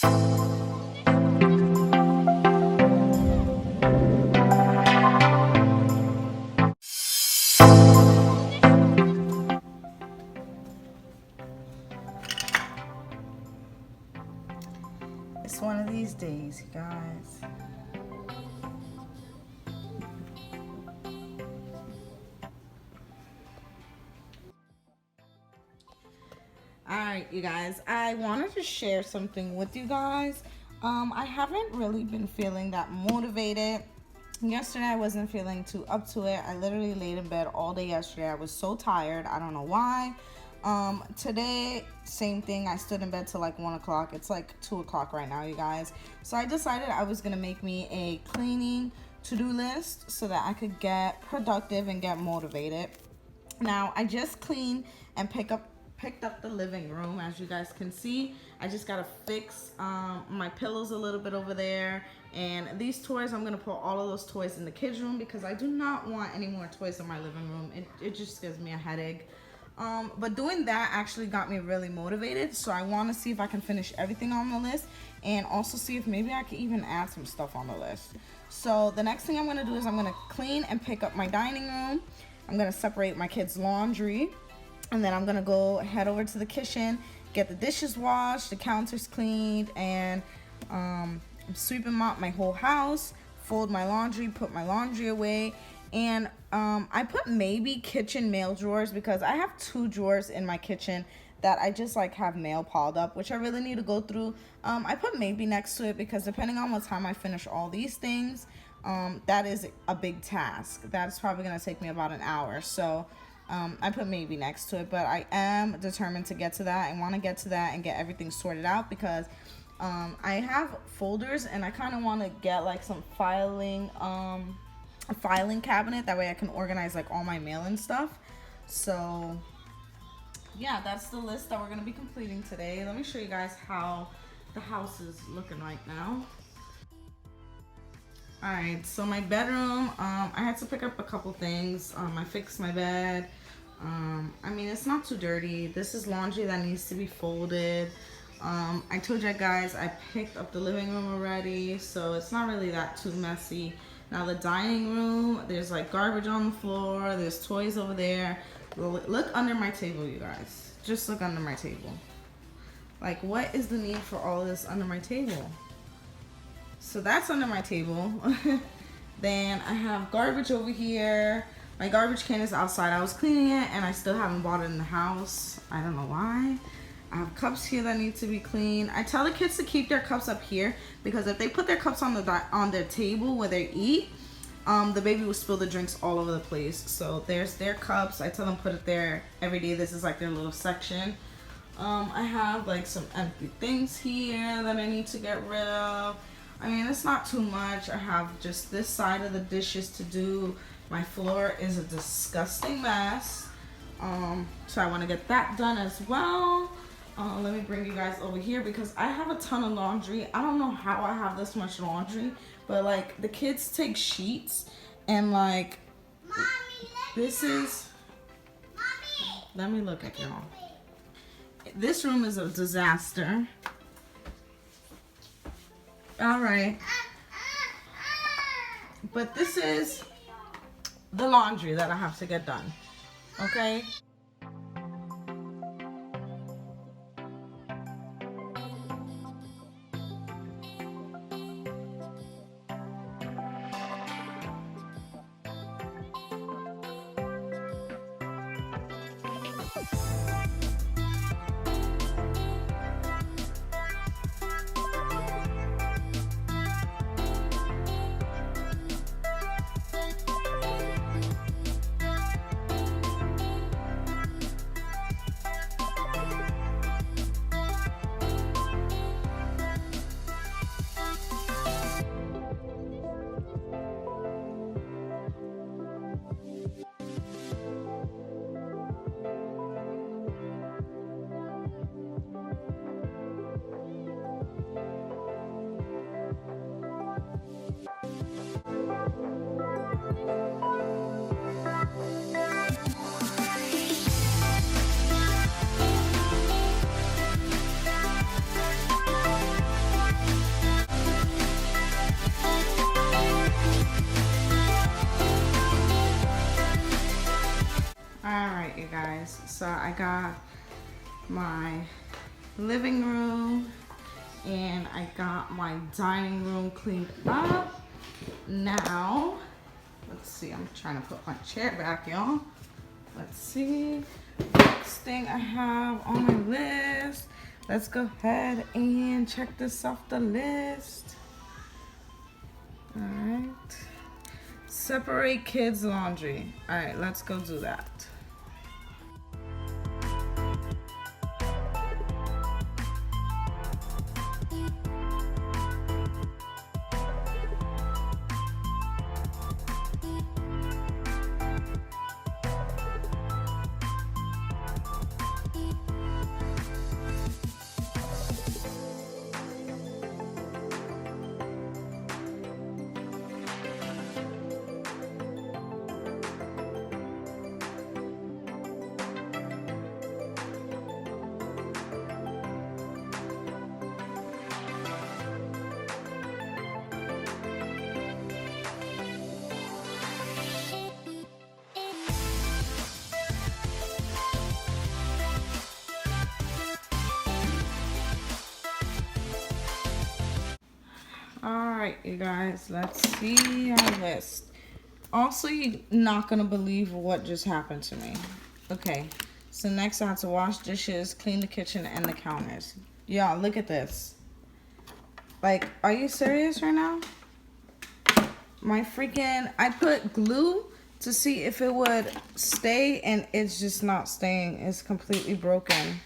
It's one of these days, you guys. Alright, you guys, I wanted to share something with you guys. I haven't really been feeling that motivated. Yesterday I wasn't feeling too up to it. I literally laid in bed all day yesterday. I was so tired. I don't know why. Today, same thing. I stood in bed till like 1 o'clock. It's like 2 o'clock right now, you guys. So I decided I was gonna make me a cleaning to-do list so that I could get productive and get motivated. Now I just cleaned and picked up the living room. As you guys can see, I just gotta fix my pillows a little bit over there, and these toys, I'm gonna put all of those toys in the kids room because I do not want any more toys in my living room. It just gives me a headache. But doing that actually got me really motivated, so I want to see if I can finish everything on the list and also see if maybe I can even add some stuff on the list. So the next thing I'm gonna do is I'm gonna clean and pick up my dining room. I'm gonna separate my kids' laundry, and then I'm gonna go head over to the kitchen, get the dishes washed, the counters cleaned, and sweep and mop my whole house, fold my laundry, put my laundry away, and I put maybe kitchen mail drawers because I have 2 drawers in my kitchen that I just like have mail piled up, which I really need to go through. I put maybe next to it because depending on what time I finish all these things, that is a big task. That's probably gonna take me about an hour. So I put maybe next to it, but I am determined to get to that. I want to get to that and get everything sorted out because I have folders and I kind of want to get like some filing a filing cabinet, that way I can organize like all my mail and stuff. So yeah, that's the list that we're gonna be completing today. Let me show you guys how the house is looking right now. Alright, so my bedroom, I had to pick up a couple things. I fixed my bed. I mean, it's not too dirty. This is laundry that needs to be folded. I told you guys I picked up the living room already, so it's not really that too messy. Now the dining room, there's like garbage on the floor, there's toys over there. Look under my table, you guys. Just look under my table. Like, what is the need for all this under my table? So that's under my table. Then I have garbage over here. My garbage can is outside. I was cleaning it and I still haven't bought it in the house. I don't know why. I have cups here that need to be cleaned. I tell the kids to keep their cups up here because if they put their cups on their table where they eat, the baby will spill the drinks all over the place. So there's their cups. I tell them put it there every day. This is like their little section. I have like some empty things here that I need to get rid of. I mean, it's not too much. I have just this side of the dishes to do. My floor is a disgusting mess. So I want to get that done as well. Let me bring you guys over here because I have a ton of laundry. I don't know how I have this much laundry, but like the kids take sheets and like Mommy, this is Mommy, let me look at y'all. This room is a disaster. All right, but this is the laundry that I have to get done. Okay. guys. So I got my living room and I got my dining room cleaned up. Now, let's see, I'm trying to put my chair back, y'all. Let's see, next thing I have on my list. Let's go ahead and check this off the list. All right. Separate kids' laundry. All right, let's go do that. Alright, you guys, let's see our list. Also, you're not gonna believe what just happened to me. Okay, so next I have to wash dishes, clean the kitchen, and the counters. Y'all, look at this. Like, are you serious right now? I put glue to see if it would stay, and it's just not staying. It's completely broken.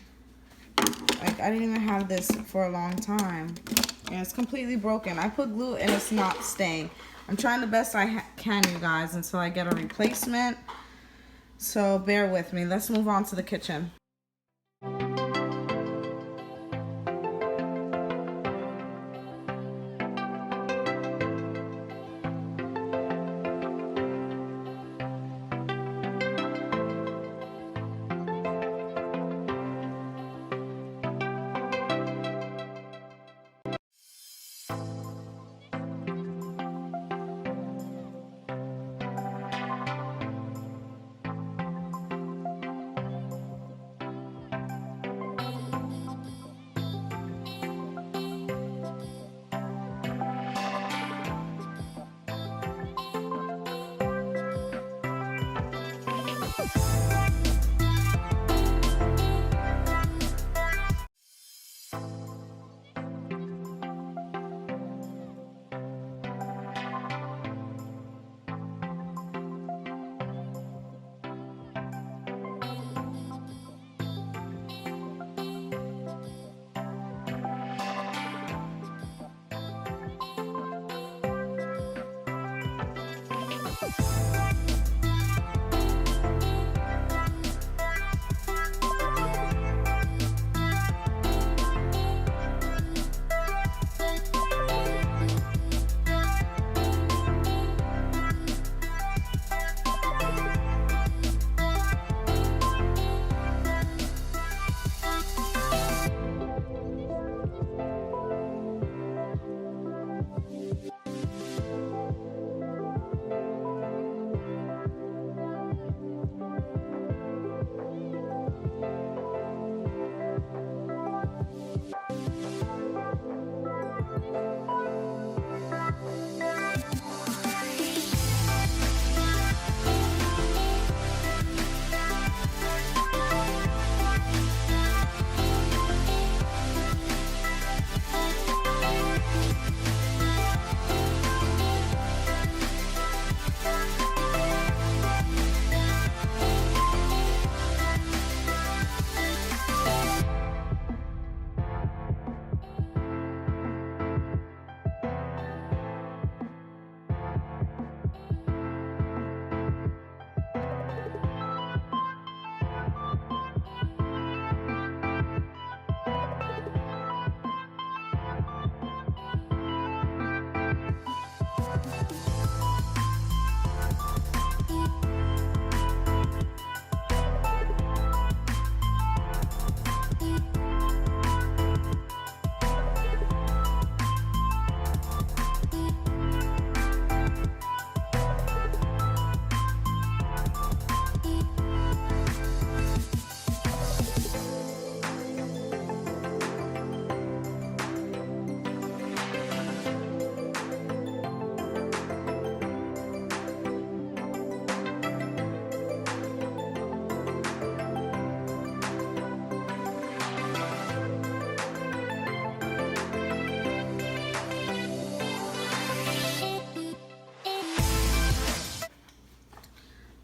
Like, I didn't even have this for a long time. And it's completely broken. I put glue and it's not staying. I'm trying the best I can, you guys, until I get a replacement. So bear with me. Let's move on to the kitchen.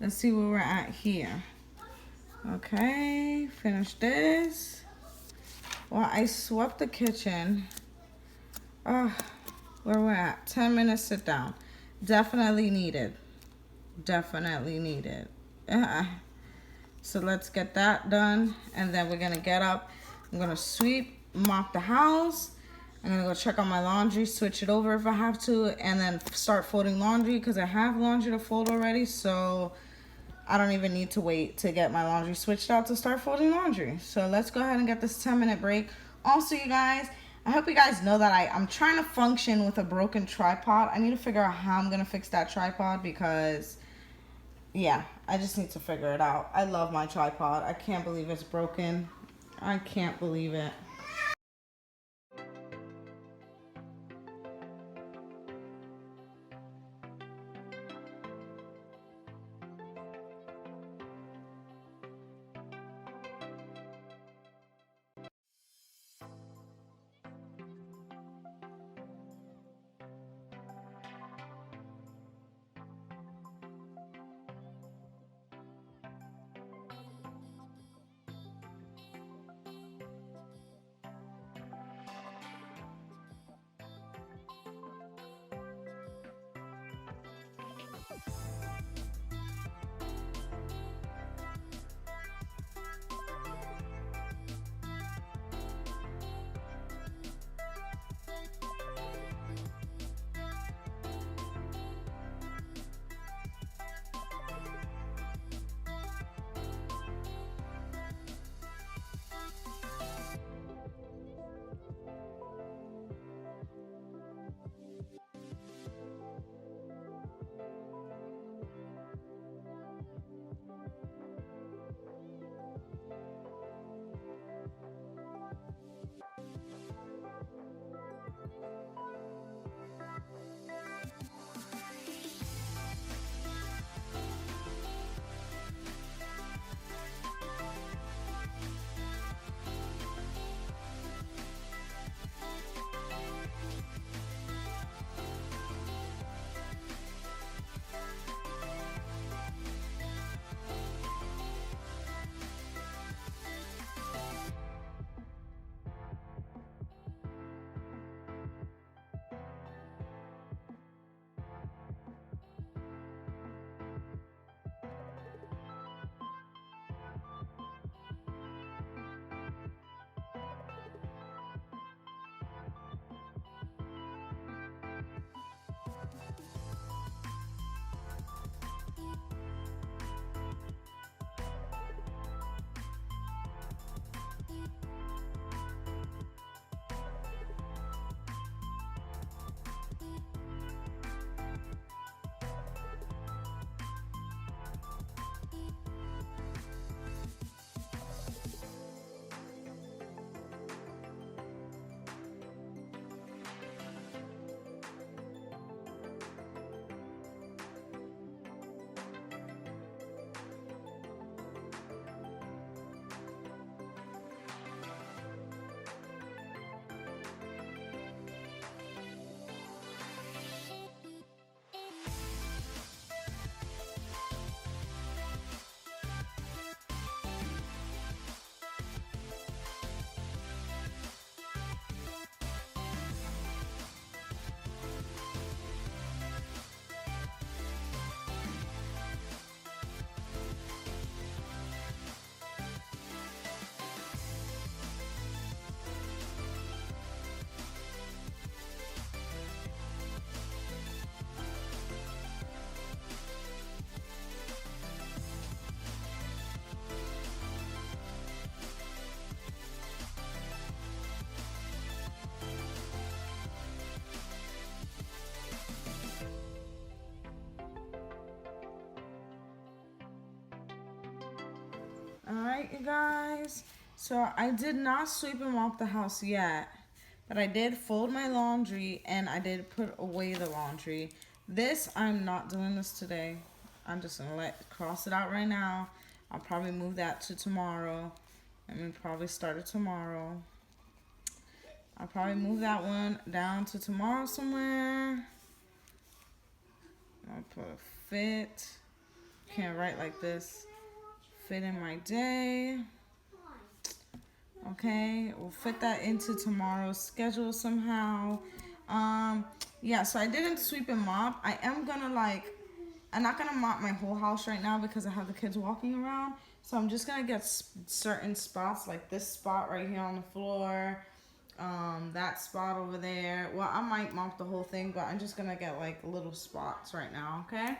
Let's see where we're at here. Okay, finish this. Well, I swept the kitchen. Where we're at, 10 minutes sit down. Definitely needed. Definitely needed. So let's get that done, and then we're gonna get up. I'm gonna sweep, mop the house. I'm gonna go check on my laundry, switch it over if I have to, and then start folding laundry because I have laundry to fold already, so I don't even need to wait to get my laundry switched out to start folding laundry. So let's go ahead and get this 10-minute break. Also, you guys, I hope you guys know that I'm trying to function with a broken tripod. I need to figure out how I'm gonna fix that tripod because, yeah, I just need to figure it out. I love my tripod. I can't believe it's broken. I can't believe it. Alright, you guys. So I did not sweep and mop the house yet, but I did fold my laundry and I did put away the laundry. This, I'm not doing this today. I'm just gonna cross it out right now. I'll probably move that to tomorrow. And then probably start it tomorrow. I'll probably move that one down to tomorrow somewhere. I'll put a fit. can't write like this. Fit in my day. Okay, we'll fit that into tomorrow's schedule somehow. Yeah, so I didn't sweep and mop. I am gonna I'm not gonna mop my whole house right now because I have the kids walking around. So I'm just gonna get certain spots, like this spot right here on the floor, that spot over there. Well, I might mop the whole thing, but I'm just gonna get like little spots right now, okay?